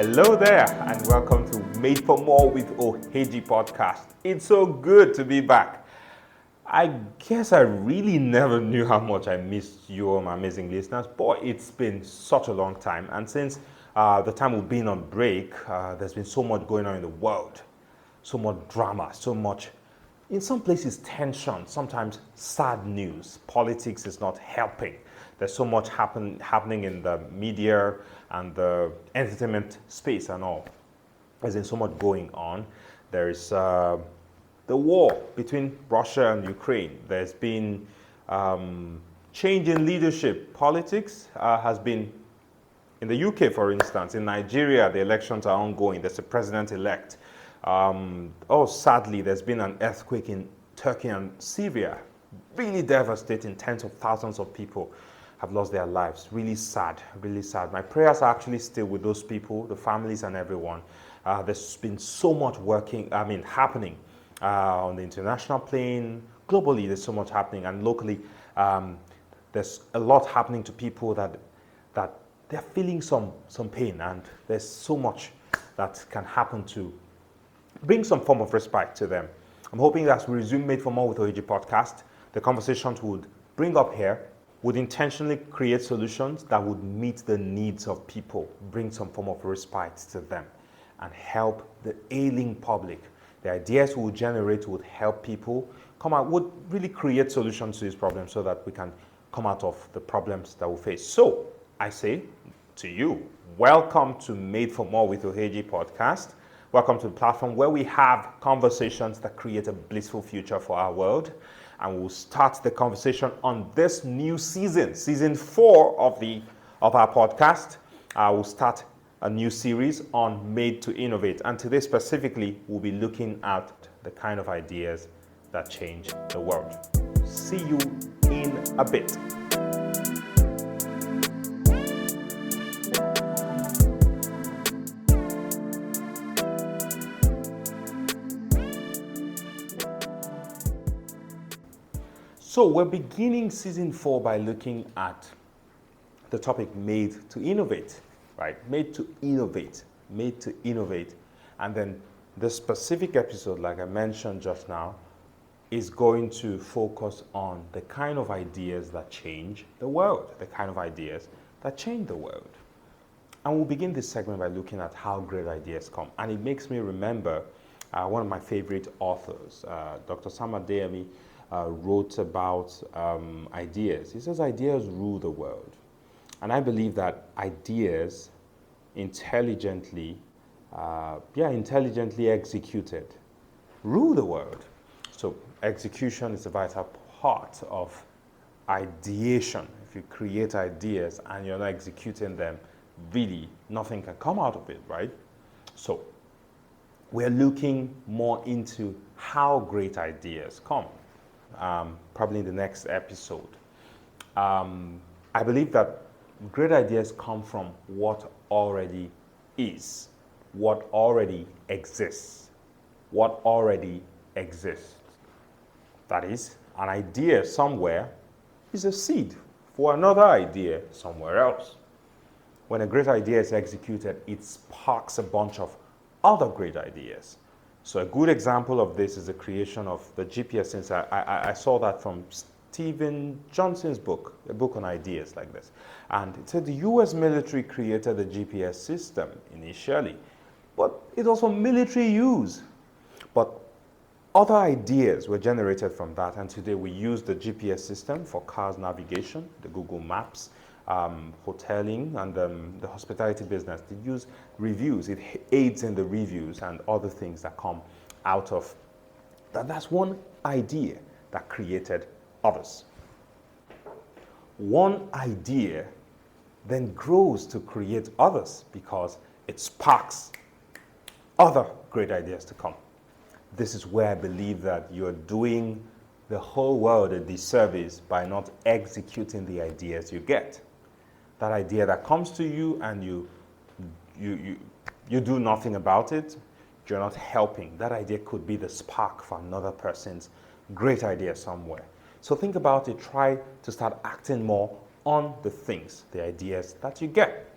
Hello there, and welcome to Made for More with Oheji podcast. It's so good to be back. I guess I really never knew how much I missed you, all my amazing listeners. Boy, it's been such a long time, and since the time we've been on break, there's been so much going on in the world, so much drama, so much, in some places, tension, sometimes sad news. Politics is not helping. There's so much happening in the media and the entertainment space and all. There's been so much going on. There's the war between Russia and Ukraine. There's been change in leadership. Politics has been, in the UK, for instance. In Nigeria, the elections are ongoing. There's a president-elect. Sadly, there's been an earthquake in Turkey and Syria. Really devastating. Tens of thousands of people have lost their lives. Really sad, really sad. My prayers are actually still with those people, the families and everyone. There's been so much happening on the international plane. Globally, there's so much happening, and locally, there's a lot happening to people that they're feeling some pain, and there's so much that can happen to bring some form of respite to them. I'm hoping that as we resume Made for More with Oheji podcast, the conversations would bring up here would intentionally create solutions that would meet the needs of people, bring some form of respite to them, and help the ailing public. The ideas we would generate would help people come out, would really create solutions to these problems so that we can come out of the problems that we face. So, I say to you, welcome to Made for More with Oheji podcast. Welcome to the platform where we have conversations that create a blissful future for our world. And we'll start the conversation on this new season 4 of our podcast. We'll start a new series on Made to Innovate. And today specifically, we'll be looking at the kind of ideas that change the world. See you in a bit. So we're beginning season 4 by looking at the topic Made to Innovate, right? Made to Innovate, Made to Innovate. And then the specific episode, like I mentioned just now, is going to focus on the kind of ideas that change the world, the kind of ideas that change the world. And we'll begin this segment by looking at how great ideas come. And it makes me remember one of my favorite authors, Dr. Sam Adeyemi, wrote about ideas. He says ideas rule the world. And I believe that ideas intelligently executed rule the world. So execution is a vital part of ideation. If you create ideas and you're not executing them, really nothing can come out of it, right? So we're looking more into how great ideas come. Probably in the next episode. I believe that great ideas come from what already is, what already exists, what already exists. That is, an idea somewhere is a seed for another idea somewhere else. When a great idea is executed, it sparks a bunch of other great ideas. So a good example of this is the creation of the GPS sensor. I saw that from Stephen Johnson's book, a book on ideas like this. And it said the US military created the GPS system initially, but it was for military use. But other ideas were generated from that, and today we use the GPS system for cars navigation, the Google Maps, hoteling, and the hospitality business. They use reviews. It aids in the reviews and other things that come out of that. That's one idea that created others. One idea then grows to create others because it sparks other great ideas to come. This is where I believe that you're doing the whole world a disservice by not executing the ideas you get. That idea that comes to you and you do nothing about it, you're not helping. That idea could be the spark for another person's great idea somewhere. So think about it. Try to start acting more on the things, the ideas that you get.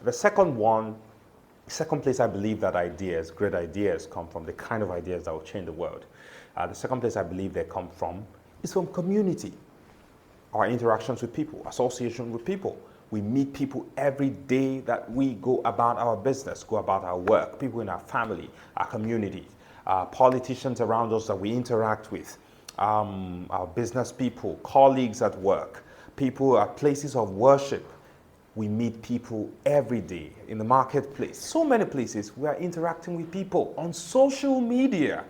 The second one Second place, I believe that ideas, great ideas, come from the kind of ideas that will change the world. The second place I believe they come from is from community. Our interactions with people, association with people. We meet people every day that we go about our business, go about our work, people in our family, our community, politicians around us that we interact with, our business people, colleagues at work, people at places of worship. We meet people every day in the marketplace. So many places we are interacting with people on social media.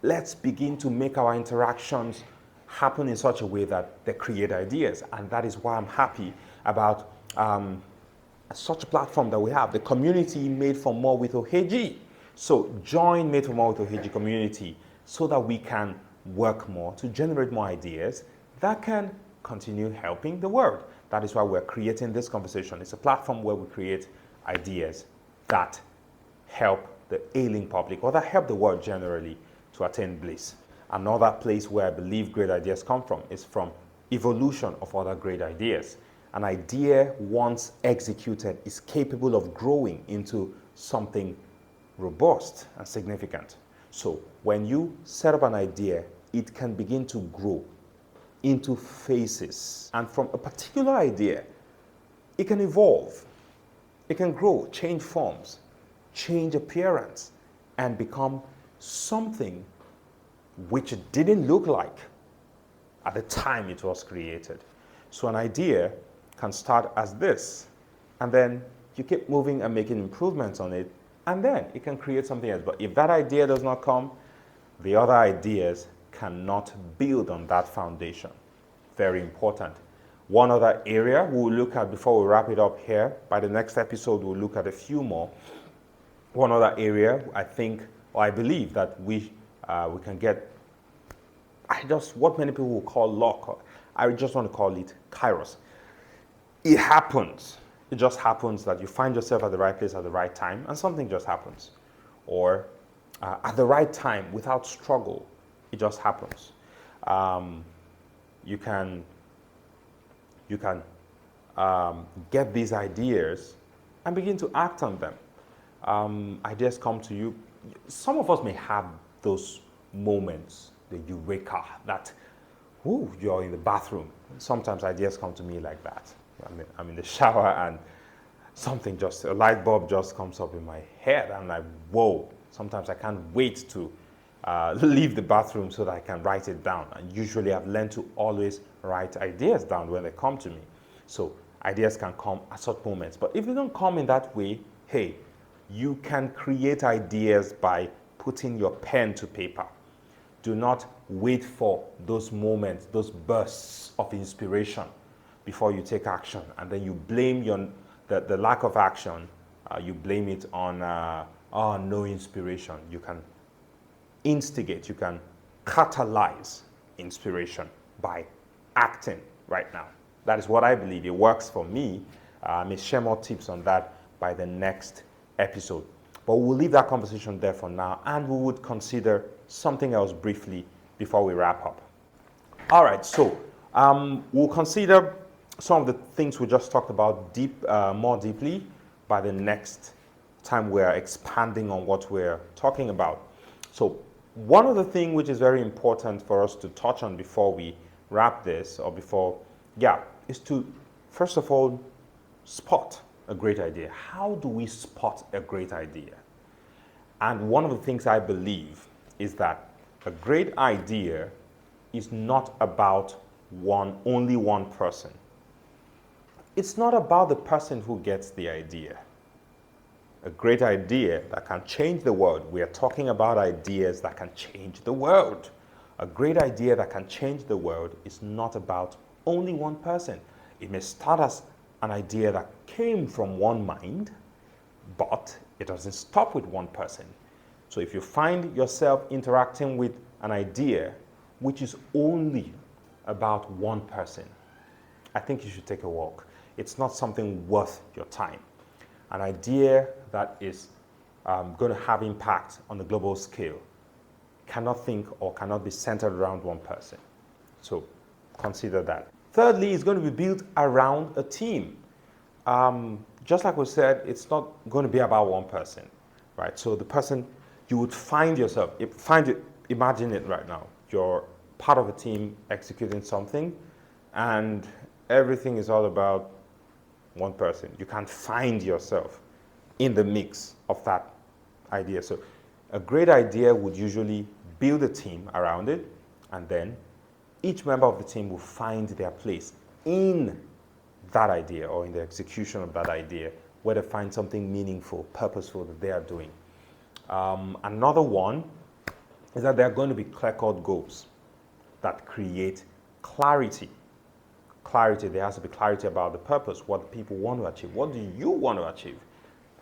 Let's begin to make our interactions happen in such a way that they create ideas. And that is why I'm happy about such a platform that we have, the community Made for More with OHG. So join Made for More with OHG community so that we can work more to generate more ideas that can continue helping the world. That is why we're creating this conversation. It's a platform where we create ideas that help the ailing public or that help the world generally to attain bliss. Another place where I believe great ideas come from is from evolution of other great ideas. An idea, once executed, is capable of growing into something robust and significant. So when you set up an idea, it can begin to grow into phases. And from a particular idea, it can evolve, it can grow, change forms, change appearance, and become something which it didn't look like at the time it was created. So an idea can start as this, and then you keep moving and making improvements on it, and then it can create something else. But if that idea does not come, the other ideas cannot build on that foundation. Very important. One other area we'll look at before we wrap it up here. By the next episode, we'll look at a few more. One other area I think, or I believe that we can get, what many people will call luck. I just want to call it kairos. It happens. It just happens that you find yourself at the right place at the right time, and something just happens. Or at the right time, without struggle, it just happens. You can get these ideas and begin to act on them. Ideas come to you. Some of us may have those moments, the eureka, that you're in the bathroom. Sometimes ideas come to me like that. I'm in the shower and a light bulb just comes up in my head. I'm like, whoa. Sometimes I can't wait to leave the bathroom so that I can write it down. And usually I've learned to always write ideas down when they come to me. So ideas can come at such moments. But if they don't come in that way, hey, you can create ideas by putting your pen to paper. Do not wait for those moments, those bursts of inspiration before you take action. And then you blame the lack of action, you blame it on no inspiration. You can instigate, you can catalyze inspiration by acting right now. That is what I believe. It works for me. I may share more tips on that by the next episode. But we'll leave that conversation there for now, and we would consider something else briefly before we wrap up. All right, so we'll consider some of the things we just talked about more deeply by the next time we're expanding on what we're talking about. So one of the things which is very important for us to touch on before we wrap this, is to, first of all, spot a great idea. How do we spot a great idea? And one of the things I believe is that a great idea is not about only one person. It's not about the person who gets the idea. A great idea that can change the world. We are talking about ideas that can change the world. A great idea that can change the world is not about only one person. It may start as an idea that came from one mind, but it doesn't stop with one person. So if you find yourself interacting with an idea which is only about one person, I think you should take a walk. It's not something worth your time. An idea that is going to have impact on the global scale cannot think or cannot be centered around one person. So consider that. Thirdly, it's going to be built around a team. just like we said, it's not going to be about one person, right? So the person, you would find yourself, imagine it right now. You're part of a team executing something, and everything is all about one person. You can't find yourself in the mix of that idea. So a great idea would usually build a team around it, and then each member of the team will find their place in that idea or in the execution of that idea, where they find something meaningful, purposeful that they are doing. Another one is that there are going to be clear-cut goals that create clarity. Clarity, there has to be clarity about the purpose, what people want to achieve. What do you want to achieve?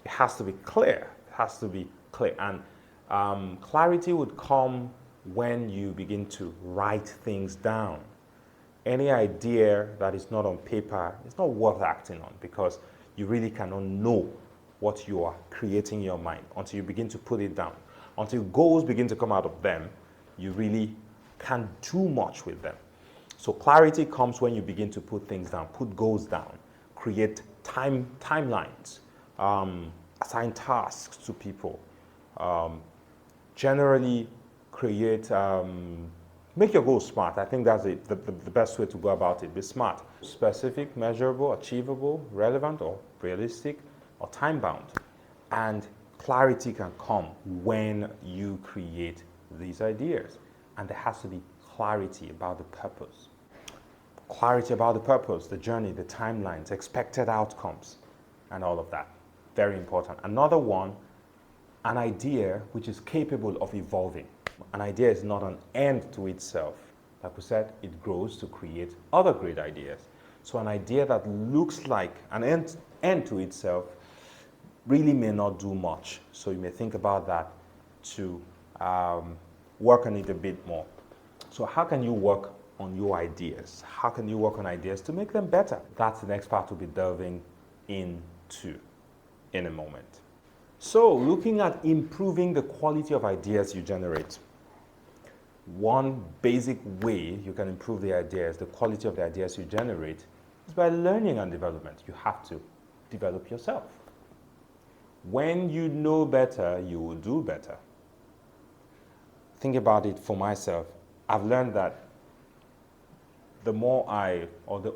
It has to be clear. It has to be clear. And clarity would come when you begin to write things down. Any idea that is not on paper is not worth acting on, because you really cannot know what you are creating in your mind until you begin to put it down. Until goals begin to come out of them, you really can't do much with them. So clarity comes when you begin to put things down, put goals down, create timelines, assign tasks to people, generally create, make your goals smart. I think that's the best way to go about it. Be smart. Specific, measurable, achievable, relevant, or realistic, or time-bound. And clarity can come when you create these ideas. And there has to be clarity about the purpose. Clarity about the purpose, the journey, the timelines, expected outcomes, and all of that. Very important. Another one, an idea which is capable of evolving. An idea is not an end to itself. Like we said, it grows to create other great ideas. So an idea that looks like an end to itself really may not do much. So you may think about that to work on it a bit more. So how can you work on your ideas? How can you work on ideas to make them better? That's the next part we'll be delving into in a moment. So looking at improving the quality of ideas you generate. One basic way you can improve the ideas, the quality of the ideas you generate, is by learning and development. You have to develop yourself. When you know better, you will do better. Think about it for myself. I've learned that the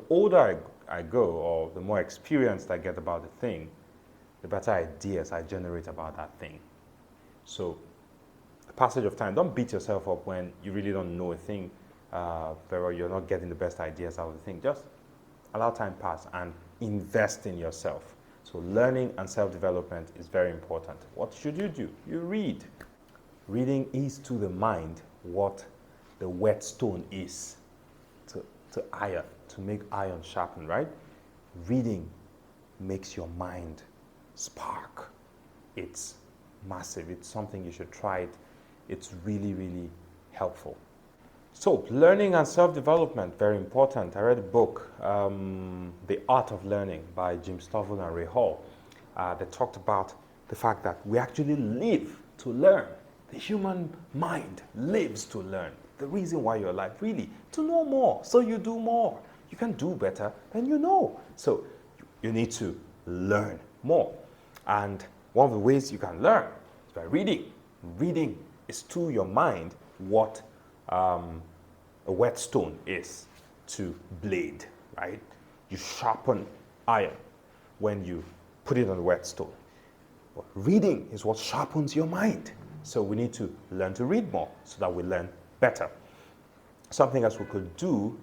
older I go, or the more experienced I get about the thing, the better ideas I generate about that thing. So, the passage of time, don't beat yourself up when you really don't know a thing very well, you're not getting the best ideas out of the thing. Just allow time pass and invest in yourself. So learning and self-development is very important. What should you do? You read. Reading is to the mind what the whetstone is to iron, to make iron sharpen, right? Reading makes your mind spark. It's massive. It's something you should try it. It's really, really helpful. So learning and self-development, very important. I read a book, The Art of Learning by Jim Stovall and Ray Hall. They talked about the fact that we actually live to learn. The human mind lives to learn. The reason why you're alive, really, to know more. So you do more. You can do better than you know. So you need to learn more. And one of the ways you can learn is by reading. Reading is to your mind what a whetstone is to blade, right? You sharpen iron when you put it on the whetstone. But reading is what sharpens your mind. So we need to learn to read more so that we learn better. Something else we could do,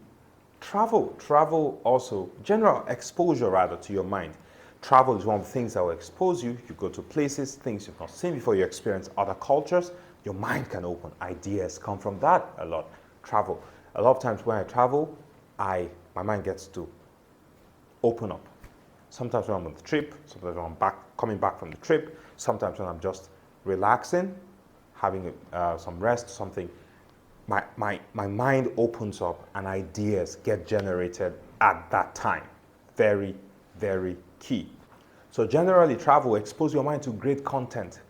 travel. Travel also, general exposure rather to your mind. Travel is one of the things that will expose you. You go to places, things you've not seen before, you experience other cultures, your mind can open. Ideas come from that a lot. Travel. A lot of times when I travel, my mind gets to open up. Sometimes when I'm on the trip, sometimes when I'm coming back from the trip, sometimes when I'm just relaxing, having some rest, something, my mind opens up and ideas get generated at that time. Very, very key. So generally, travel, expose your mind to great content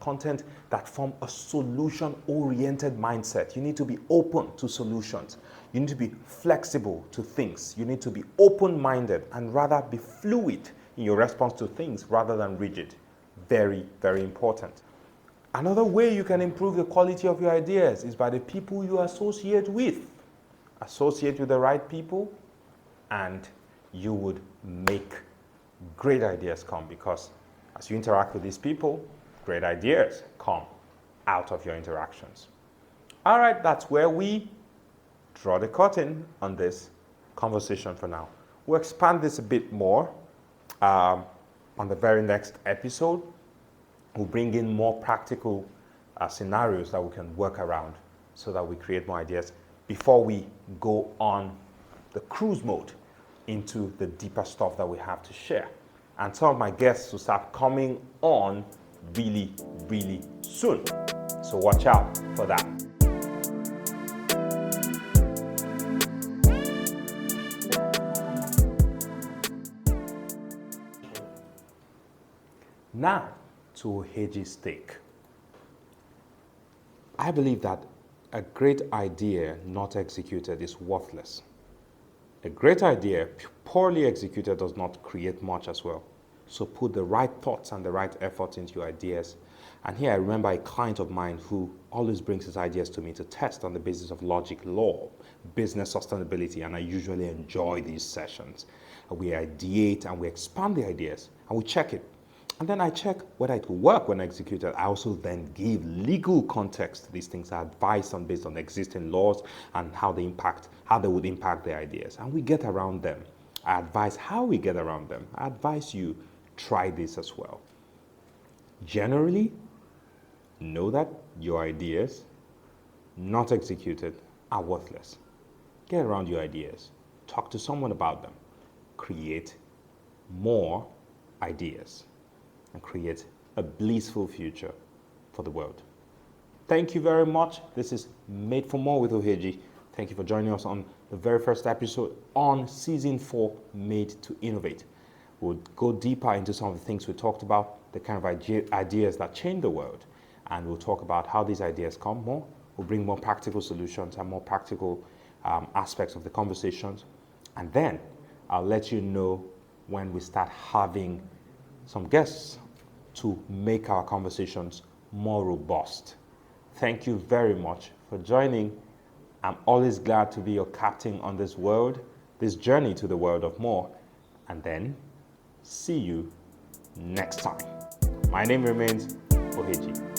that form a solution-oriented mindset. You need to be open to solutions. You need to be flexible to things. You need to be open-minded and rather be fluid. in your response to things rather than rigid. Very, very important. Another way you can improve the quality of your ideas is by the people you associate with. Associate with the right people, and you would make great ideas come, because as you interact with these people, great ideas come out of your interactions. All right, that's where we draw the curtain on this conversation for now. We'll expand this a bit more on the very next episode. We'll bring in more practical scenarios that we can work around so that we create more ideas before we go on the cruise mode into the deeper stuff that we have to share. And some of my guests will start coming on really, really soon. So watch out for that. Now, to Oheji's take. I believe that a great idea not executed is worthless. A great idea poorly executed does not create much as well. So put the right thoughts and the right effort into your ideas. And here I remember a client of mine who always brings his ideas to me to test on the basis of logic, law, business sustainability, and I usually enjoy these sessions. We ideate and we expand the ideas and we check it. And then I check whether it will work when executed. I also then give legal context to these things, advice based on existing laws and how they would impact the ideas. And we get around them. I advise how we get around them. I advise you try this as well. Generally, know that your ideas not executed are worthless. Get around your ideas. Talk to someone about them. Create more ideas and create a blissful future for the world. Thank you very much. This is Made for More with Oheji. Thank you for joining us on the very first episode on Season 4, Made to Innovate. We'll go deeper into some of the things we talked about, the kind of ideas that change the world, and we'll talk about how these ideas come more. We'll bring more practical solutions and more practical aspects of the conversations. And then I'll let you know when we start having some guests to make our conversations more robust. Thank you very much for joining. I'm always glad to be your captain on this journey to the world of more. And then see you next time. My name remains Oheji.